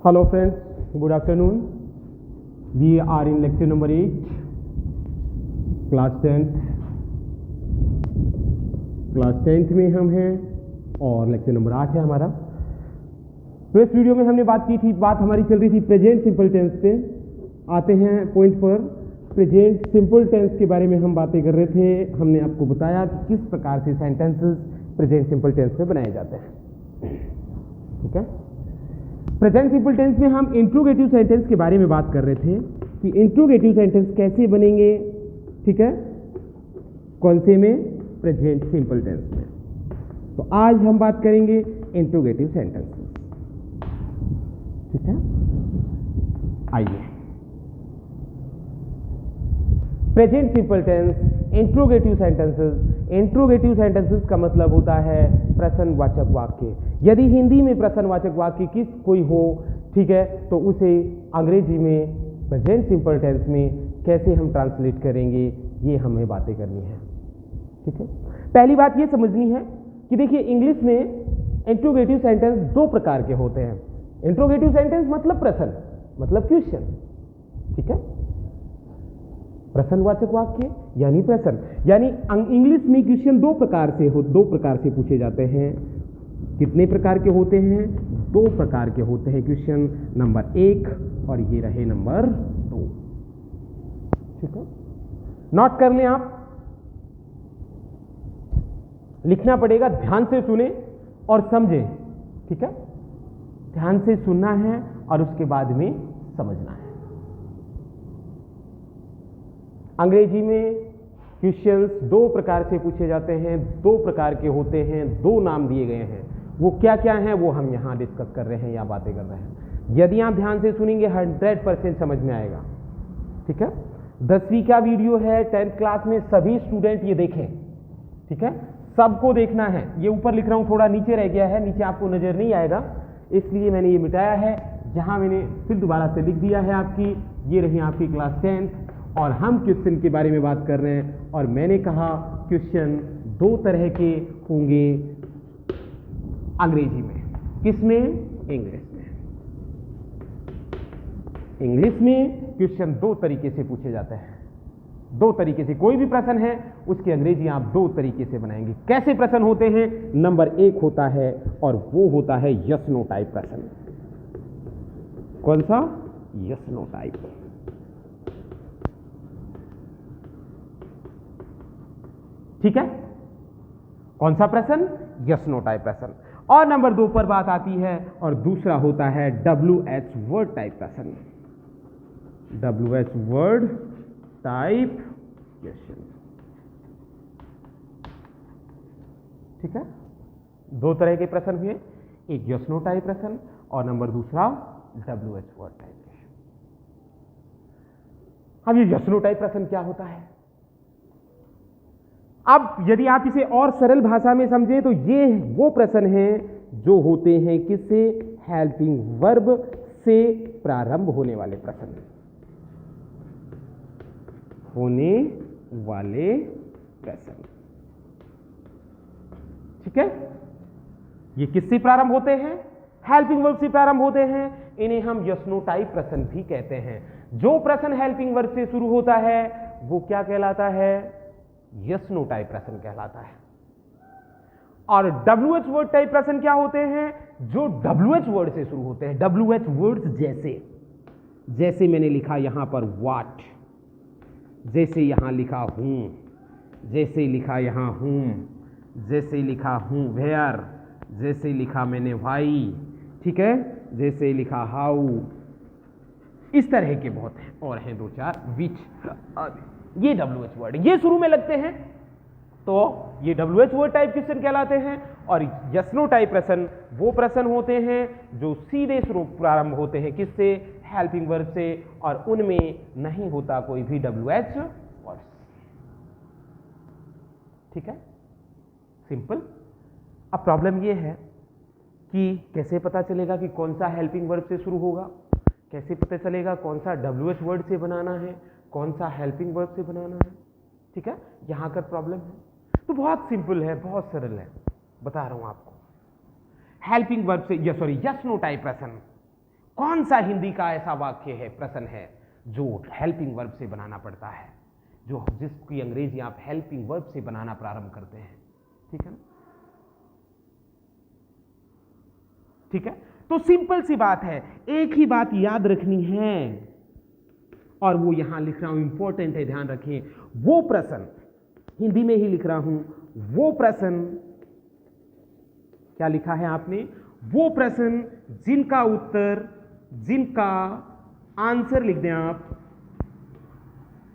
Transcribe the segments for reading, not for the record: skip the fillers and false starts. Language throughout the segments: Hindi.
Hello friends, good afternoon. We are in lecture number 8, class 10th. Class 10th में हम हैं और लेक्चर नंबर 8 है हमारा। तो इस वीडियो में हमने बात की थी, बात हमारी चल रही थी प्रेजेंट सिंपल टेंस पे। आते हैं पॉइंट पर। प्रेजेंट सिंपल टेंस के बारे में हम बातें कर रहे थे। हमने आपको बताया कि किस प्रकार से सेंटेंसेस प्रेजेंट सिंपल टेंस में बनाए जाते हैं। ठीक है, प्रेजेंट सिंपल टेंस में हम इंट्रोगेटिव सेंटेंस के बारे में बात कर रहे थे कि इंट्रोगेटिव सेंटेंस कैसे बनेंगे। ठीक है, कौन से में? प्रेजेंट सिंपल टेंस में। तो आज हम बात करेंगे इंट्रोगेटिव सेंटेंसेस। ठीक है, आइए। Present simple tense, interrogative sentences. Interrogative sentences का मतलब होता है प्रश्नवाचक वाक्य। यदि हिंदी में प्रश्नवाचक वाक्य किस कोई हो, ठीक है, तो उसे अंग्रेजी में प्रेजेंट सिंपल टेंस में कैसे हम ट्रांसलेट करेंगे, ये हमें बातें करनी है। ठीक है, पहली बात ये समझनी है कि देखिए इंग्लिश में इंट्रोगेटिव सेंटेंस दो प्रकार के होते हैं। इंट्रोगेटिव सेंटेंस मतलब प्रश्न, मतलब क्वेश्चन। ठीक है, प्रश्नवाचक वाक्य यानी प्रश्न, यानी इंग्लिश में क्वेश्चन दो प्रकार से पूछे जाते हैं। कितने प्रकार के होते हैं? दो प्रकार के होते हैं क्वेश्चन, नंबर 1 और ये रहे नंबर 2। ठीक है, नोट कर लें आप, लिखना पड़ेगा, ध्यान से सुने और समझें। ठीक है, ध्यान से सुनना है और उसके बाद में समझना है। अंग्रेजी में क्वेश्चंस दो प्रकार से पूछे जाते हैं, दो प्रकार के होते हैं, दो नाम दिए गए हैं। वो क्या क्या हैं वो हम यहां डिस्कस कर रहे हैं या बातें कर रहे हैं। यदि आप ध्यान से सुनेंगे 100% समझ में आएगा। ठीक है, 10वीं का वीडियो है, 10th क्लास में सभी स्टूडेंट ये देखें। ठीक है, सबको देखना है। ये ऊपर लिख रहा हूं, थोड़ा नीचे रह गया है, नीचे आपको नजर नहीं आएगा, इसलिए मैंने ये मिटाया है। जहां मैंने फिर दोबारा से लिख दिया है आपकी, ये रही आपकी क्लास 10th और हम क्वेश्चन के बारे में बात कर रहे हैं। और मैंने कहा क्वेश्चन दो तरह के होंगे अंग्रेजी में। किसमें? इंग्लिश में। इंग्लिश में क्वेश्चन दो तरीके से पूछे जाते हैं, दो तरीके से। कोई भी प्रश्न है उसकी अंग्रेजी आप दो तरीके से बनाएंगे। कैसे प्रश्न होते हैं? नंबर 1 होता है और वो होता है यस नो टाइप प्रश्न। कौन सा? Yes no type. ठीक है, कौन सा प्रश्न? यस नो टाइप प्रश्न। और नंबर 2 पर बात आती है और दूसरा होता है WH वर्ड टाइप प्रश्न। WH word type question. ठीक है, दो तरह के प्रश्न हुए, एक यस नो टाइप प्रश्न और नंबर दूसरा WH वर्ड टाइप क्वेश्चन। अब ये यस नो टाइप प्रश्न क्या होता है? अब यदि आप इसे और सरल भाषा में समझें तो ये वो प्रश्न हैं जो होते हैं किससे? हेल्पिंग वर्ब से प्रारंभ होने वाले प्रश्न। होने वाले प्रश्न। ठीक है, ये किससे प्रारंभ होते हैं? हेल्पिंग वर्ब से प्रारंभ होते हैं। इन्हें हम यस नो टाइप प्रश्न भी कहते हैं। जो प्रश्न हेल्पिंग वर्ब से शुरू होता है वो क्या कहलाता है? यस नो टाइप प्रश्न कहलाता है। और WH वर्ड टाइप प्रश्न क्या होते हैं? जो WH वर्ड से शुरू होते हैं। WH वर्ड्स जैसे मैंने लिखा यहां पर व्हाट, जैसे यहां लिखा हूं, जैसे लिखा यहां हूं, जैसे लिखा हूं वेयर, जैसे लिखा मैंने व्हाई। ठीक है, जैसे लिखा हाउ। इस तरह के बहुत हैं और हैं 2-4 विच। ये WH वर्ड ये शुरू में लगते हैं तो ये WH वर्ड टाइप क्वेश्चन कहलाते हैं। और यस नो टाइप प्रश्न वो प्रश्न होते हैं जो सीधे शुरू प्रारंभ होते हैं किससे? हेल्पिंग वर्ब से, और उनमें नहीं होता कोई भी WH वर्ड। ठीक है, सिंपल। अब प्रॉब्लम ये है कि कैसे पता चलेगा कि कौन सा हेल्पिंग वर्ब से शुरू होगा, कैसे पता चलेगा कौन सा WH वर्ड से बनाना है, कौन सा हेल्पिंग वर्ब से बनाना है। ठीक है, यहां का प्रॉब्लम है। तो बहुत सिंपल है, बहुत सरल है, बता रहा हूं आपको। हेल्पिंग वर्ब से यस नो टाइप प्रश्न कौन सा हिंदी का ऐसा वाक्य है, प्रश्न है, जो हेल्पिंग वर्ब से बनाना पड़ता है, जो जिसकी अंग्रेजी आप हेल्पिंग वर्ब से बनाना प्रारंभ करते हैं। ठीक है ना? ठीक है, तो सिंपल सी बात है, एक ही बात याद रखनी है और वो यहां लिख रहा हूं, इंपॉर्टेंट है, ध्यान रखें। वो प्रश्न, हिंदी में ही लिख रहा हूं, वो प्रश्न, क्या लिखा है आपने, वो प्रश्न जिनका उत्तर, जिनका आंसर लिख दें आप,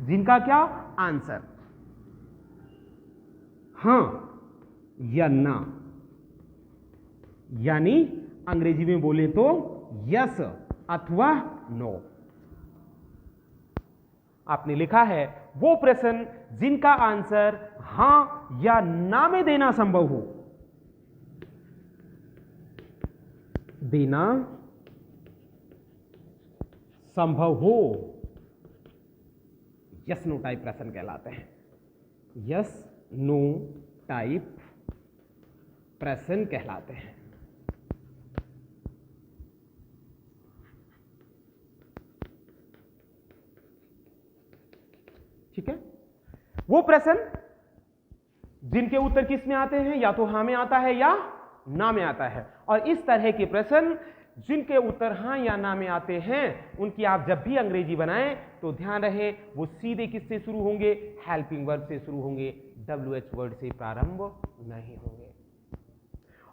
जिनका क्या आंसर हां या ना, यानी अंग्रेजी में बोले तो यस अथवा नो। आपने लिखा है वो प्रश्न जिनका आंसर हां या ना में देना संभव हो, देना संभव हो, यस नो टाइप प्रश्न कहलाते हैं। यस नो टाइप प्रश्न कहलाते हैं। ठीक है, वो प्रश्न जिनके उत्तर किस में आते हैं, या तो हां में आता है या ना में आता है। और इस तरह के प्रश्न जिनके उत्तर हां या ना में आते हैं, उनकी आप जब भी अंग्रेजी बनाएं तो ध्यान रहे वो सीधे किससे शुरू होंगे, हेल्पिंग वर्ब से शुरू होंगे, WH वर्ड से प्रारंभ नहीं होंगे।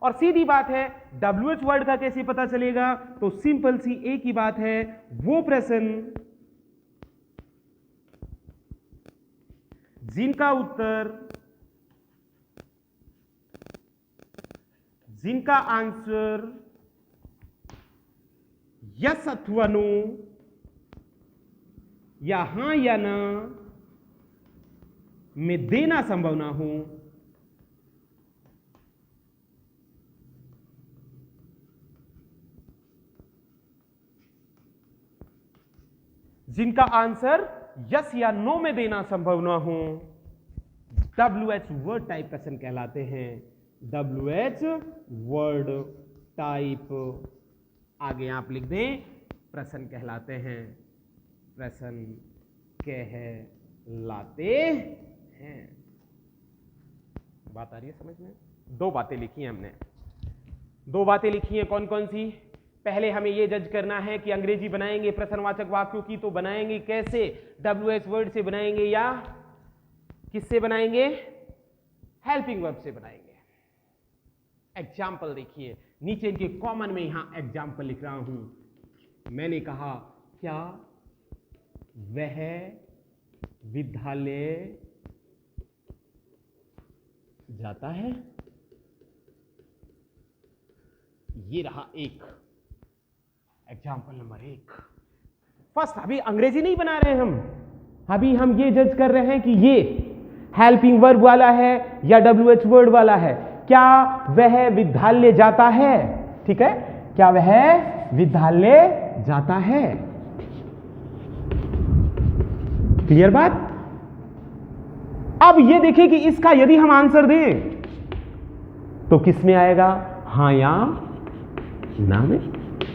और सीधी बात है, WH वर्ड का कैसे पता चलेगा, तो सिंपल सी एक ही बात है, वो प्रश्न जिनका उत्तर, जिनका आंसर यस अथवा नो या हां या ना में देना संभव ना हो, जिनका आंसर यस या नो में देना संभव ना हो, WH वर्ड टाइप प्रश्न कहलाते हैं। WH वर्ड टाइप, आगे आप लिख दें, प्रश्न कहलाते हैं, प्रश्न कहलाते हैं। बात आ रही है समझ में? दो बातें लिखी हैं हमने, दो बातें लिखी हैं, कौन कौन सी? पहले हमें यह जज करना है कि अंग्रेजी बनाएंगे प्रश्नवाचक वाक्यों की, तो बनाएंगे कैसे, WH वर्ड से बनाएंगे या किससे बनाएंगे, हेल्पिंग वर्ब से बनाएंगे। एग्जाम्पल देखिए, नीचे इनके कॉमन में यहां एग्जाम्पल लिख रहा हूं। मैंने कहा क्या वह विद्यालय जाता है, ये रहा एक एग्जाम्पल नंबर 1। फर्स्ट अभी अंग्रेजी नहीं बना रहे हम, अभी हम ये जज कर रहे हैं कि ये हेल्पिंग वर्ब वाला है या WH वर्ड वाला है। क्या वह विद्यालय जाता है, ठीक है, क्या वह विद्यालय जाता है, क्लियर बात? अब ये देखिए कि इसका यदि हम आंसर दें तो किस में आएगा, हां या ना में।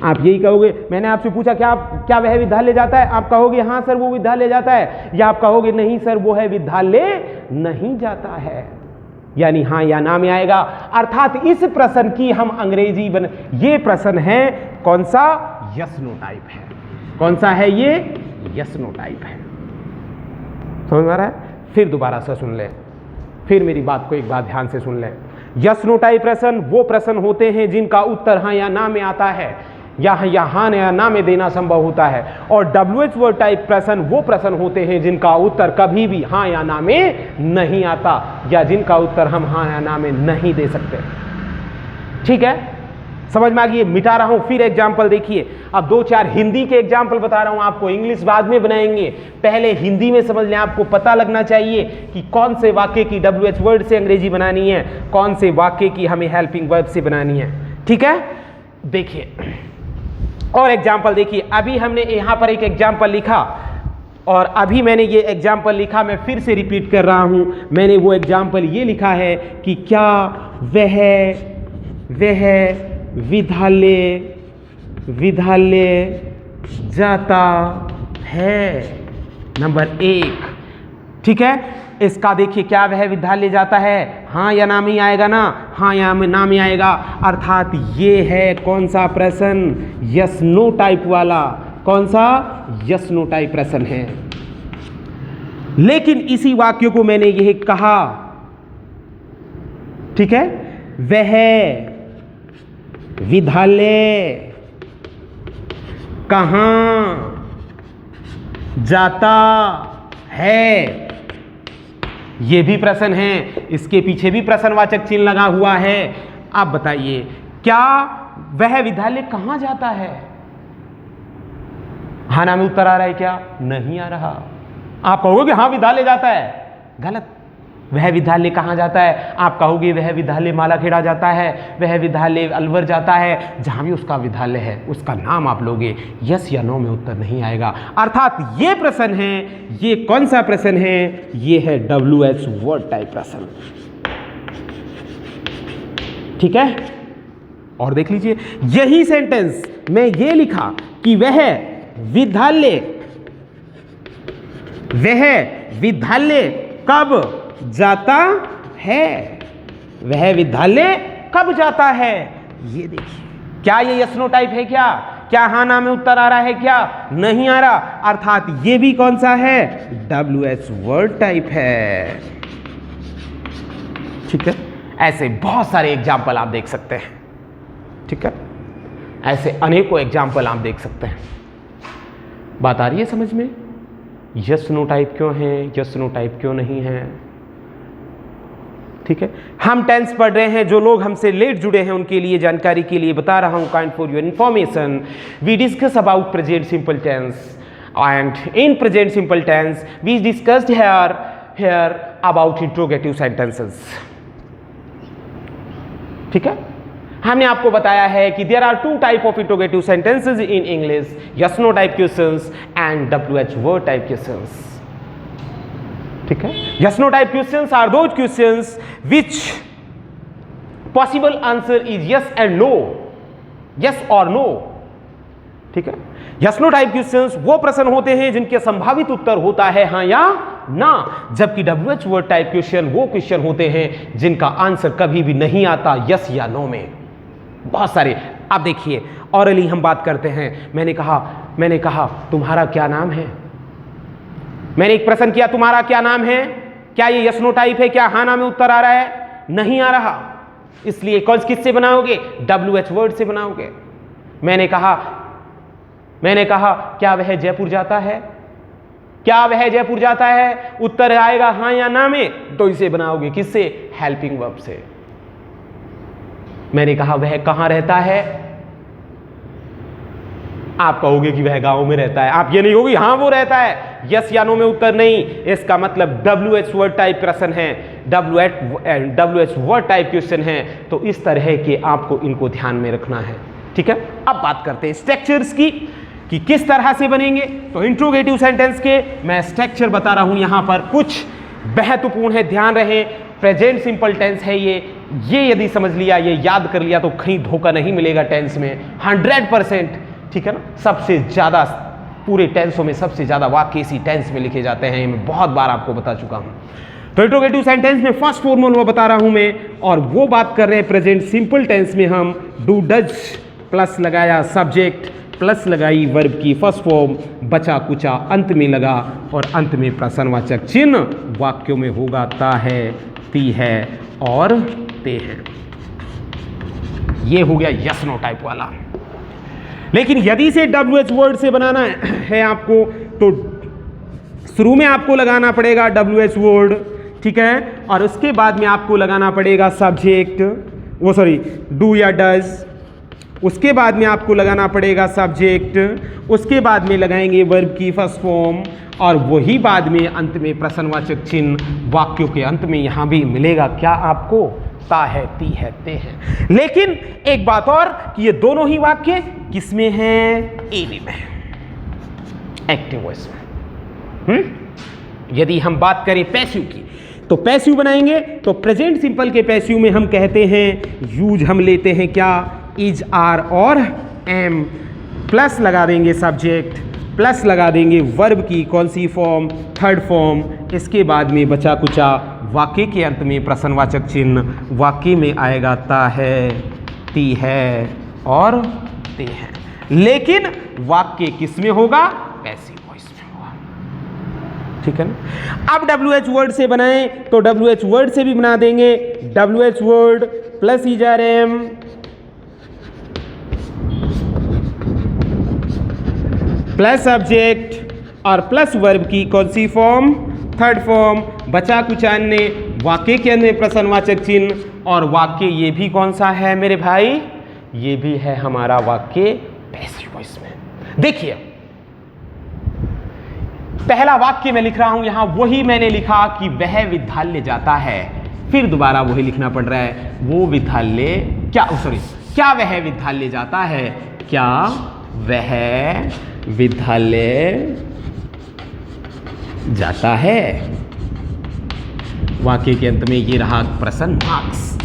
आप यही कहोगे, मैंने आपसे पूछा क्या वह विद्यालय जाता है, आप कहोगे हां सर वो विद्यालय जाता है, या आप कहोगे नहीं सर वो है विद्यालय नहीं जाता है, यानी हां या ना में आएगा। अर्थात इस प्रश्न की हम अंग्रेजी ये प्रश्न है कौन सा, यस नो टाइप है। कौन सा है ये, यस नो टाइप है। समझ में आ रहा है? फिर दोबारा से सुन लें, फिर मेरी बात को एक बार ध्यान से सुन लें। यस नो टाइप प्रश्न वो प्रश्न होते हैं जिनका उत्तर हां या ना में आता है, या हां या ना में देना संभव होता है। और WH वर्ड टाइप प्रश्न वो प्रश्न होते हैं जिनका उत्तर कभी भी हां या ना में नहीं आता, या जिनका उत्तर हम हां या ना में नहीं दे सकते। ठीक है, समझ में आ गई? मिटा रहा हूं, फिर एग्जाम्पल देखिए। अब 2-4 हिंदी के एग्जाम्पल बता रहा हूं आपको, इंग्लिश बाद में बनाएंगे, पहले हिंदी में समझ लें। आपको पता लगना चाहिए कि कौन से वाक्य की WH वर्ड से अंग्रेजी बनानी है, कौन से वाक्य की हमें हेल्पिंग वर्ब से बनानी है। ठीक है, देखिए और एग्जाम्पल देखिए। अभी हमने यहां पर एक एग्जाम्पल लिखा, और अभी मैंने ये एग्जाम्पल लिखा, मैं फिर से रिपीट कर रहा हूं। मैंने वो एग्जाम्पल ये लिखा है कि क्या वह विद्यालय विद्यालय जाता है, नंबर 1। ठीक है, इसका देखिए क्या वह विद्यालय जाता है, हाँ या ना में आएगा ना, हाँ या ना में आएगा, अर्थात ये है कौन सा प्रश्न, यस नो टाइप वाला। कौन सा, यस नो टाइप प्रश्न है। लेकिन इसी वाक्य को मैंने यह कहा, ठीक है, वह विद्यालय कहां जाता है, ये भी प्रश्न है, इसके पीछे भी प्रश्नवाचक चिन्ह लगा हुआ है। आप बताइए क्या वह विद्यालय कहां जाता है? हाँ ना में उत्तर आ रहा है क्या? नहीं आ रहा। आप कहोगे कि हाँ विद्यालय जाता है, गलत। वह विद्यालय कहां जाता है? आप कहोगे वह विद्यालय मालाखेड़ा जाता है, वह विद्यालय अलवर जाता है, जहां भी उसका विद्यालय है उसका नाम आप लोगे, यस या नो में उत्तर नहीं आएगा। अर्थात ये प्रश्न है, ये कौन सा प्रश्न है? ये है WH वर्ड टाइप प्रश्न। ठीक है, और देख लीजिए यही सेंटेंस में ये लिखा कि वह विद्यालय कब जाता है, वह विद्यालय कब जाता है। ये देखिए, क्या ये यस नो टाइप है क्या? क्या हाँ ना में उत्तर आ रहा है क्या? नहीं आ रहा। अर्थात ये भी कौन सा है? WH वर्ड टाइप है। ठीक है, ऐसे बहुत सारे एग्जाम्पल आप देख सकते हैं। ठीक है, ऐसे अनेकों एग्जाम्पल आप देख सकते हैं। बात आ रही है समझ में? यस नो टाइप क्यों है, यस नो टाइप क्यों नहीं है? ठीक है, हम टेंस पढ़ रहे हैं। जो लोग हमसे लेट जुड़े हैं उनके लिए जानकारी के लिए बता रहा हूं, kind for your information, we discuss about present simple tense, and in present simple tense we discussed here about interrogative sentences. ठीक है, हमने आपको बताया है कि there are 2 type of interrogative sentences in English, yes no type questions and WH word type questions. ठीक है, yes no type questions are those questions which possible answer is yes and no, yes और नो। ठीक है, यस नो टाइप क्वेश्चंस वो प्रश्न होते हैं जिनके संभावित उत्तर होता है हाँ या ना, जबकि WH वर्ड टाइप क्वेश्चन वो क्वेश्चन होते हैं जिनका आंसर कभी भी नहीं आता यस या नो में। बहुत सारे आप देखिए, ऑरली हम बात करते हैं। मैंने कहा तुम्हारा क्या नाम है, मैंने एक प्रश्न किया तुम्हारा क्या नाम है, क्या ये यस नो टाइप है? क्या हाँ ना में उत्तर आ रहा है? नहीं आ रहा। इसलिए कौन किससे बनाओगे? WH वर्ड से बनाओगे। मैंने कहा क्या वह जयपुर जाता है, क्या वह जयपुर जाता है? उत्तर आएगा हाँ या ना में, तो इसे बनाओगे किससे? हेल्पिंग वर्ब से। मैंने कहा वह कहां रहता है, आप कहोगे कि वह गांव में रहता है। आप ये नहीं कहोगे हाँ वो रहता है, यस या नो में उत्तर नहीं। इसका मतलब WH वर्ड टाइप प्रश्न है, WH वर्ड टाइप क्वेश्चन है। तो इस तरह के आपको इनको ध्यान में रखना है। ठीक है, अब बात करते हैं स्ट्रक्चर्स की कि किस तरह से बनेंगे। तो इंट्रोगेटिव सेंटेंस के मैं स्ट्रक्चर बता रहा हूं यहां पर, कुछ महत्वपूर्ण है, ध्यान रहे। प्रेजेंट सिंपल टेंस है ये यदि समझ लिया, ये याद कर लिया तो कहीं धोखा नहीं मिलेगा टेंस में 100%। ठीक है ना, सबसे ज़्यादा पूरे टेंसों में सबसे ज़्यादा वाक्य इसी टेंस में लिखे जाते हैं, मैं बहुत बार आपको बता चुका हूँ। तो इंट्रोगेटिव सेंटेंस में फर्स्ट फॉर्मल वो बता रहा हूँ मैं, और वो बात कर रहे हैं प्रेजेंट सिंपल टेंस में हम डू डज प्लस लगाया सब्जेक्ट प्लस लगाई वर्ब की फर्स्ट फॉर्म, बचा कुचा अंत में लगा और अंत में प्रश्नवाचक चिन्ह वाक्यों में होगा ता है, ती है और ते है। ये हो गया यस नो टाइप वाला। लेकिन यदि इसे WH वर्ड से बनाना है आपको, तो शुरू में आपको लगाना पड़ेगा WH वर्ड, ठीक है, और उसके बाद में आपको लगाना पड़ेगा सब्जेक्ट, वो सॉरी डू या डज, उसके बाद में आपको लगाना पड़ेगा सब्जेक्ट, उसके बाद में लगाएंगे वर्ब की फर्स्ट फॉर्म, और वही बाद में अंत में प्रश्नवाचक चिन्ह वाक्यों के अंत में यहां भी मिलेगा क्या आपको? ता है, ती है, ते है। लेकिन एक बात और कि ये दोनों ही वाक्य किसमें हैं? एवी में, एक्टिव वॉइस में। यदि हम बात करें पैसिव की, तो पैसिव बनाएंगे तो प्रेजेंट सिंपल के पैसिव में हम कहते हैं यूज हम लेते हैं क्या? इज, आर और एम। प्लस लगा देंगे सब्जेक्ट, प्लस लगा देंगे वर्ब की कौन सी फॉर्म, थर्ड फॉर्म। इसके बाद में बचा कुचा वाक्य के अंत में प्रश्नवाचक चिन्ह, वाक्य में आएगा ता है, ती है और ते है। लेकिन वाक्य किस में होगा? पैसिव वॉइस में होगा। ठीक है ना। अब WH वर्ड से बनाएं तो WH वर्ड से भी बना देंगे। WH word plus ERM plus subject और प्लस वर्ब की कौन सी फॉर्म? Third form. बचा कुछ अन्य, वाक्य के अंदर प्रश्नवाचक चिन्ह, और वाक्य ये भी कौन सा है मेरे भाई? ये भी है हमारा वाक्य पैसिव वॉइस में। देखिए पहला वाक्य मैं लिख रहा हूं यहां, वही मैंने लिखा कि वह विद्यालय जाता है, फिर दोबारा वही लिखना पड़ रहा है। वो विद्यालय क्या वह विद्यालय जाता है? क्या वह विद्यालय जाता है? वाक्य के अंत में ये रहा प्रश्न मार्क्स।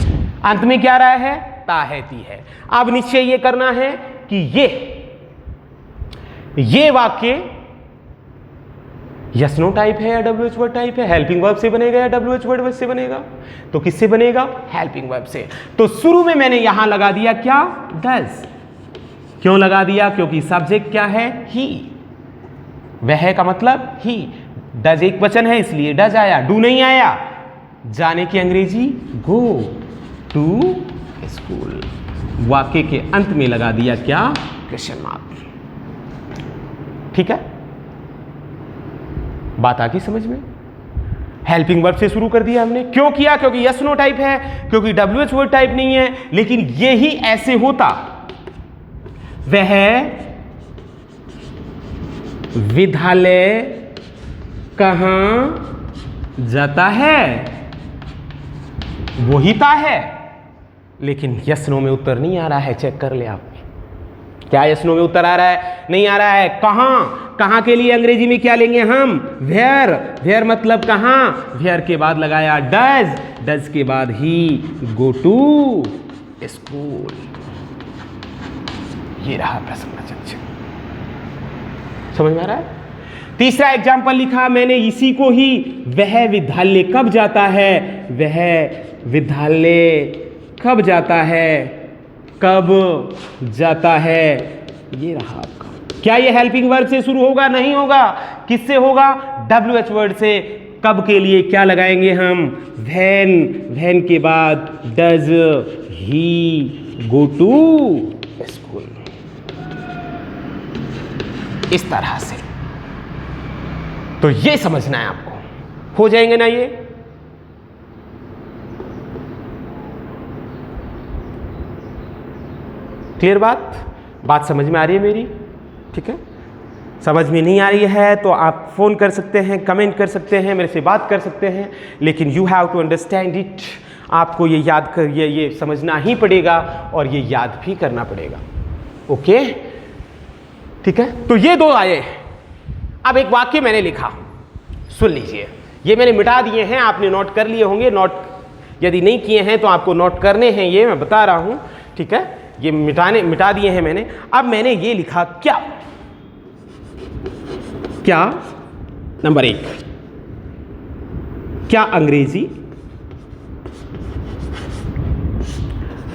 अंत में क्या रहा है? ता है, ती है। अब निश्चय ये करना है कि ये वाक्य यस नो टाइप है या WH वर्ड टाइप है, हेल्पिंग वर्ब से बनेगा या WH वर्ड से बनेगा? तो किससे बनेगा? हेल्पिंग वर्ब से। तो शुरू में मैंने यहां लगा दिया क्या? डज। क्यों लगा दिया? क्योंकि सब्जेक्ट क्या है? ही। वह का मतलब ही। डज एक वचन है इसलिए डज आया, डू नहीं आया। जाने की अंग्रेजी गो टू स्कूल। वाक्य के अंत में लगा दिया क्या? Question mark. ठीक है, बात आ गई समझ में? हेल्पिंग वर्ब से शुरू कर दिया हमने। क्यों किया? क्योंकि यस नो टाइप है, क्योंकि WH वर्ड टाइप नहीं है। लेकिन यही ऐसे होता, वह विद्यालय कहां जाता है, वही ता है। लेकिन यस नो में उत्तर नहीं आ रहा है। चेक कर ले आप, क्या यस नो में उत्तर आ रहा है? नहीं आ रहा है। कहां के लिए अंग्रेजी में क्या लेंगे हम? वेयर। वेयर मतलब कहां? वेयर के बाद लगाया डज, डज के बाद ही गो टू स्कूल। ये रहा प्रश्नवाचक चिन्ह। समझ में आ रहा है? तीसरा एग्जाम्पल लिखा मैंने इसी को ही, वह विद्यालय कब जाता है, वह विद्यालय कब जाता है, कब जाता है। ये रहा आपका। क्या ये हेल्पिंग वर्ब से शुरू होगा? नहीं होगा। किससे होगा? WH वर्ड से। कब के लिए क्या लगाएंगे हम? व्हेन। व्हेन के बाद does he go to school. इस तरह से। तो ये समझना है आपको। हो जाएंगे ना ये? क्लियर बात समझ में आ रही है मेरी? ठीक है। समझ में नहीं आ रही है तो आप फ़ोन कर सकते हैं, कमेंट कर सकते हैं, मेरे से बात कर सकते हैं। लेकिन you have to understand it. आपको ये याद कर, ये समझना ही पड़ेगा और ये याद भी करना पड़ेगा। ओके, ठीक है। तो ये दो आए। अब एक वाक्य मैंने लिखा, सुन लीजिए। ये मैंने मिटा दिए हैं, आपने नोट कर लिए होंगे। नोट यदि नहीं किए हैं तो आपको नोट करने हैं, ये मैं बता रहा हूं। ठीक है, ये मिटा दिए हैं मैंने। अब मैंने ये लिखा क्या नंबर 1, क्या अंग्रेजी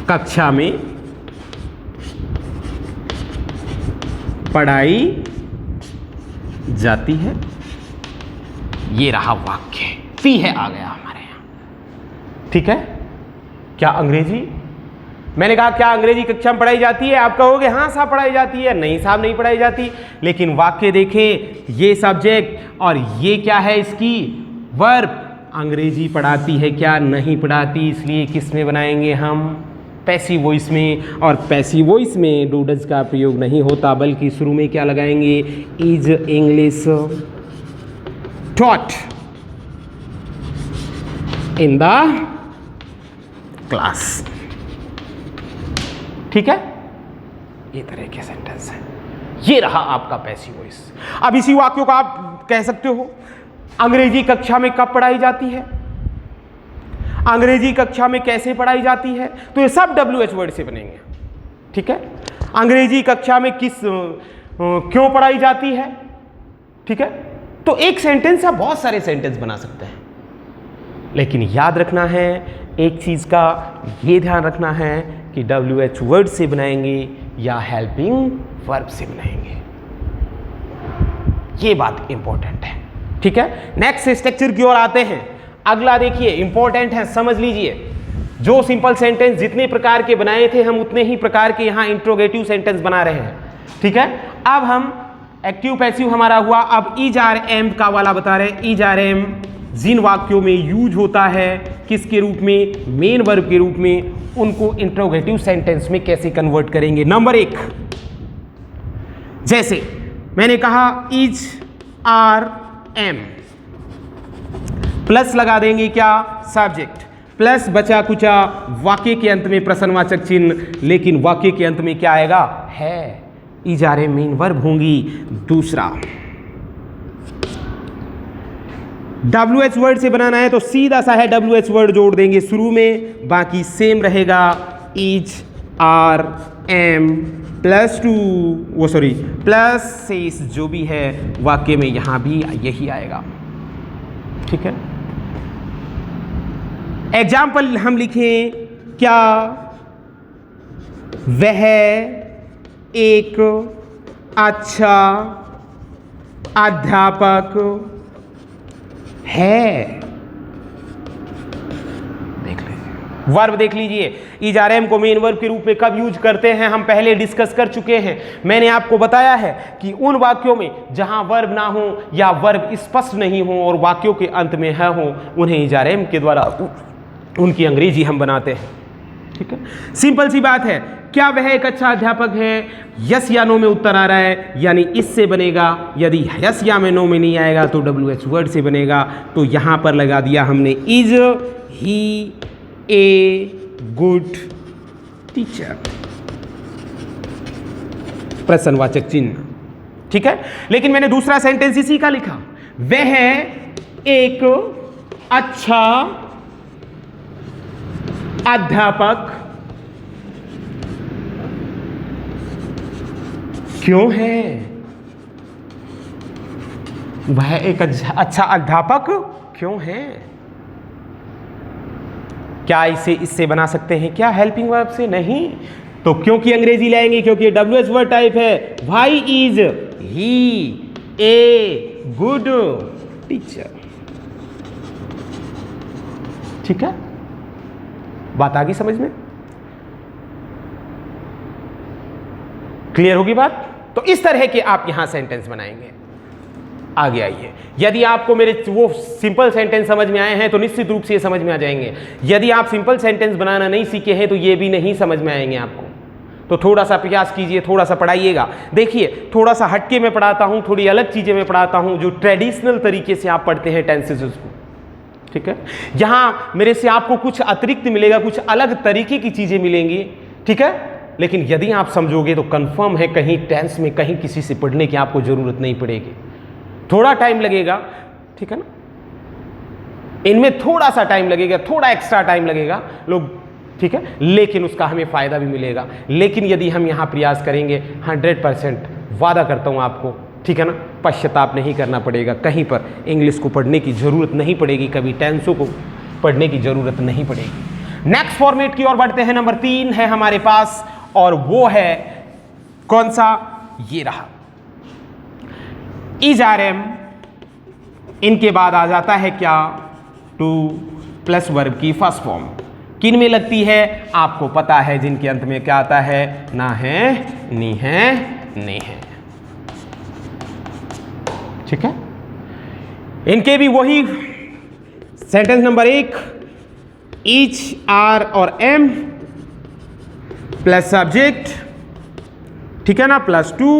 कक्षा में पढ़ाई जाती है? ये रहा वाक्य, सी है आ गया हमारे यहां। ठीक है, क्या अंग्रेजी, मैंने कहा क्या अंग्रेजी कक्षा में पढ़ाई जाती है? आप कहोगे हाँ साहब पढ़ाई जाती है। नहीं साहब नहीं पढ़ाई जाती। लेकिन वाक्य देखें, ये सब्जेक्ट और ये क्या है इसकी वर्ब। अंग्रेजी पढ़ाती है क्या? नहीं पढ़ाती। इसलिए किस में बनाएंगे हम? पैसिव वॉइस में। और पैसिव वॉइस में डू डज का प्रयोग नहीं होता, बल्कि शुरू में क्या लगाएंगे? Is English taught in the class. ठीक है, ये तरह के सेंटेंस है। ये रहा आपका पैसिव वॉइस। अब इसी वाक्यों का आप कह सकते हो अंग्रेजी कक्षा में कब पढ़ाई जाती है, अंग्रेजी कक्षा में कैसे पढ़ाई जाती है। तो ये सब WH वर्ड से बनेंगे। ठीक है, अंग्रेजी कक्षा में क्यों पढ़ाई जाती है, ठीक है। तो एक सेंटेंस या बहुत सारे सेंटेंस बना सकते हैं, लेकिन याद रखना है एक चीज का, ये ध्यान रखना है कि WH वर्ड से बनाएंगे या हेल्पिंग वर्ब से बनाएंगे, ये बात इंपॉर्टेंट है, ठीक है। नेक्स्ट स्ट्रक्चर की ओर आते हैं। अगला देखिए इंपॉर्टेंट है, समझ लीजिए। जो सिंपल सेंटेंस जितने प्रकार के बनाए थे हम उतने ही प्रकार के यहां इंट्रोगेटिव सेंटेंस बना रहे हैं, ठीक है। अब हम एक्टिव पैसिव हमारा हुआ, अब इज आर एम का वाला बता रहे हैं। इज आर एम जिन वाक्यों में यूज होता है किसके रूप में, मेन वर्ब के रूप में, उनको इंट्रोगेटिव सेंटेंस में कैसे कन्वर्ट करेंगे। नंबर 1, जैसे मैंने कहा इज आर एम, प्लस लगा देंगे क्या, सब्जेक्ट, प्लस बचा कुचा वाक्य के अंत में प्रश्नवाचक चिन्ह, लेकिन वाक्य के अंत में क्या आएगा, है। Is are am main verb होंगी। दूसरा, WH वर्ड से बनाना है तो सीधा सा है WH वर्ड जोड़ देंगे शुरू में, बाकी सेम रहेगा। इज आर एम प्लस शेष जो भी है वाक्य में यहां भी यही आएगा, ठीक है। एग्जाम्पल हम लिखें, क्या वह एक अच्छा अध्यापक है। देख लीजिए, वर्ब देख लीजिए। इज आर एम को मेन वर्ब के रूप में कब यूज करते हैं हम पहले डिस्कस कर चुके हैं। मैंने आपको बताया है कि उन वाक्यों में जहां वर्ब ना हो या वर्ब स्पष्ट नहीं हो और वाक्यों के अंत में है हो, उन्हें इज आर एम के द्वारा उनकी अंग्रेजी हम बनाते हैं, ठीक है। सिंपल सी बात है। क्या वह एक अच्छा अध्यापक है, यस या नो में उत्तर आ रहा है, यानी इससे बनेगा। यदि यस या में नो में नहीं आएगा तो WH वर्ड से बनेगा। तो यहां पर लगा दिया हमने is he a good teacher, प्रश्नवाचक चिन्ह, ठीक है। लेकिन मैंने दूसरा सेंटेंस इसी का लिखा, वह एक अच्छा अध्यापक क्यों है, वह एक अच्छा अध्यापक क्यों है। क्या इसे इससे बना सकते हैं क्या, हेल्पिंग वर्ब से? नहीं। तो क्योंकि अंग्रेजी लाएंगे, क्योंकि WH वर्ड टाइप है। Why is he a good teacher, ठीक है। बात आ गई समझ में, क्लियर होगी बात। तो इस तरह के आप यहां सेंटेंस बनाएंगे। आगे आइए, यदि आपको मेरे वो सिंपल सेंटेंस समझ में आए हैं तो निश्चित रूप से ये समझ में आ जाएंगे। यदि आप सिंपल सेंटेंस बनाना नहीं सीखे हैं तो ये भी नहीं समझ में आएंगे आपको। तो थोड़ा सा प्रयास कीजिए, थोड़ा सा पढ़ाइएगा। देखिए, थोड़ा सा हटके मैं पढ़ाता हूं, थोड़ी अलग चीजें मैं पढ़ाता हूं, जो ट्रेडिशनल तरीके से आप पढ़ते हैं टेंसेस को, ठीक है। यहां मेरे से आपको कुछ अतिरिक्त मिलेगा, कुछ अलग तरीके की चीजें मिलेंगी, ठीक है। लेकिन यदि आप समझोगे तो कंफर्म है कहीं टेंस में कहीं किसी से पढ़ने की आपको जरूरत नहीं पड़ेगी। थोड़ा टाइम लगेगा, ठीक है ना, इनमें थोड़ा सा टाइम लगेगा, थोड़ा एक्स्ट्रा टाइम लगेगा लोग, ठीक है, लेकिन उसका हमें फायदा भी मिलेगा। लेकिन यदि हम यहां प्रयास करेंगे 100% वादा करता हूं आपको, ठीक है ना, पश्चाताप नहीं करना पड़ेगा। कहीं पर इंग्लिश को पढ़ने की जरूरत नहीं पड़ेगी, कभी टेंसों को पढ़ने की जरूरत नहीं पड़ेगी। नेक्स्ट फॉर्मेट की ओर बढ़ते हैं। नंबर 3 है हमारे पास, और वो है कौन सा, ये रहा। इज आर एम, इनके बाद आ जाता है क्या, टू प्लस वर्ब की फर्स्ट फॉर्म। किन में लगती है आपको पता है, जिनके अंत में क्या आता है, ना है, नी है, ने है, ठीक है। इनके भी वही सेंटेंस नंबर 1, इच आर और एम प्लस सब्जेक्ट, ठीक है ना, प्लस 2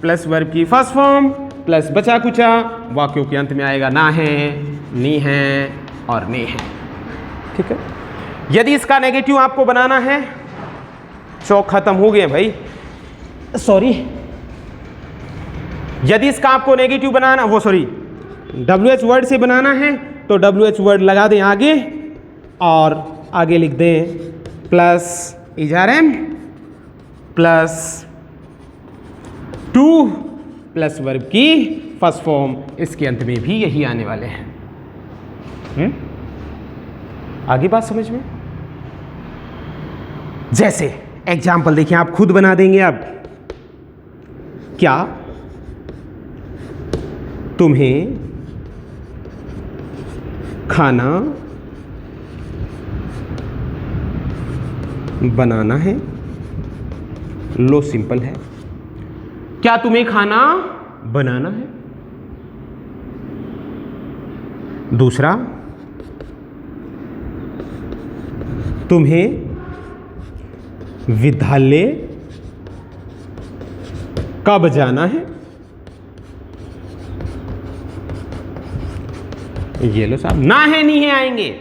प्लस वर्ब की फर्स्ट फॉर्म प्लस बचा कुचा वाक्यों के अंत में आएगा ना है, नी है और ने है, ठीक है। यदि इसका नेगेटिव आपको बनाना है, चौक खत्म हो गए भाई, सॉरी। यदि इसका आपको नेगेटिव बनाना, वो सॉरी WH वर्ड से बनाना है तो WH वर्ड लगा दें आगे, और आगे लिख दें plus is are am plus to plus verb की फर्स्ट फॉर्म, इसके अंत में भी यही आने वाले हैं। आगे बात समझ में? जैसे एग्जाम्पल देखिए, आप खुद बना देंगे। अब क्या तुम्हें खाना बनाना है? लो, सिंपल है। क्या तुम्हें खाना बनाना है? दूसरा, तुम्हें विद्यालय कब जाना है? ये लो साहब, ना है नहीं है आएंगे।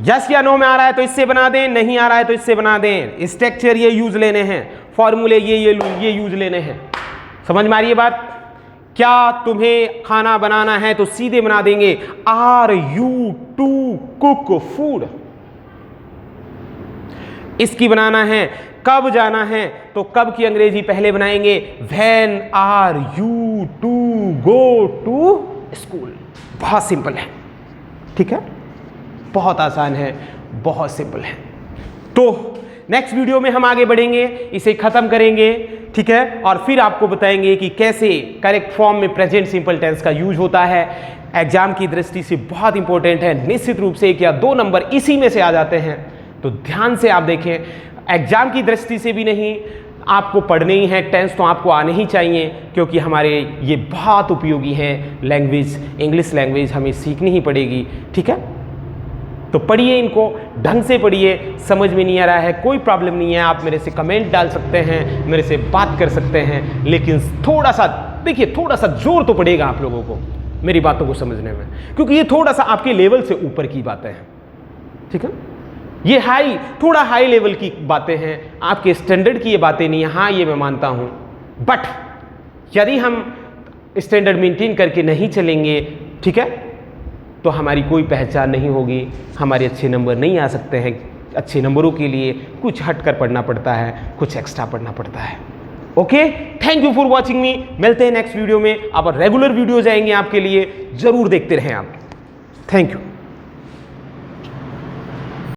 यस या नो में आ रहा है तो इससे बना दें, नहीं आ रहा है तो इससे बना दें। स्ट्रक्चर ये यूज लेने हैं, फॉर्मूले ये यूज लेने हैं। समझ में आ रही है बात? क्या तुम्हें खाना बनाना है तो सीधे बना देंगे are you to cook food. इसकी बनाना है कब जाना है तो कब की अंग्रेजी पहले बनाएंगे, when are you to go to school. बहुत सिंपल है, ठीक है, बहुत आसान है, बहुत सिंपल है। तो नेक्स्ट वीडियो में हम आगे बढ़ेंगे, इसे खत्म करेंगे, ठीक है, और फिर आपको बताएंगे कि कैसे करेक्ट फॉर्म में प्रेजेंट सिंपल टेंस का यूज होता है। एग्जाम की दृष्टि से बहुत इंपॉर्टेंट है, निश्चित रूप से 1 या 2 नंबर इसी में से आ जाते हैं, तो ध्यान से आप देखें। एग्जाम की दृष्टि से भी नहीं, आपको पढ़ने ही है, टेंस तो आपको आने ही चाहिए, क्योंकि हमारे ये बहुत उपयोगी हैं लैंग्वेज, इंग्लिश लैंग्वेज हमें सीखनी ही पड़ेगी, ठीक है। तो पढ़िए, इनको ढंग से पढ़िए। समझ में नहीं आ रहा है कोई प्रॉब्लम नहीं है, आप मेरे से कमेंट डाल सकते हैं, मेरे से बात कर सकते हैं, लेकिन थोड़ा सा देखिए, थोड़ा सा जोर तो पड़ेगा आप लोगों को मेरी बातों को समझने में, क्योंकि ये थोड़ा सा आपके लेवल से ऊपर की बातें हैं, ठीक है। ये थोड़ा हाई लेवल की बातें हैं, आपके स्टैंडर्ड की ये बातें नहीं है। हाँ, ये मैं मानता हूँ, बट यदि हम स्टैंडर्ड मेंटेन करके नहीं चलेंगे, ठीक है, तो हमारी कोई पहचान नहीं होगी, हमारे अच्छे नंबर नहीं आ सकते हैं। अच्छे नंबरों के लिए कुछ हटकर पढ़ना पड़ता है, कुछ एक्स्ट्रा पढ़ना पड़ता है। Okay, thank you for watching मी। मिलते हैं नेक्स्ट वीडियो में। अब रेगुलर वीडियोज आएंगे आपके लिए, जरूर देखते रहें आप। Thank you.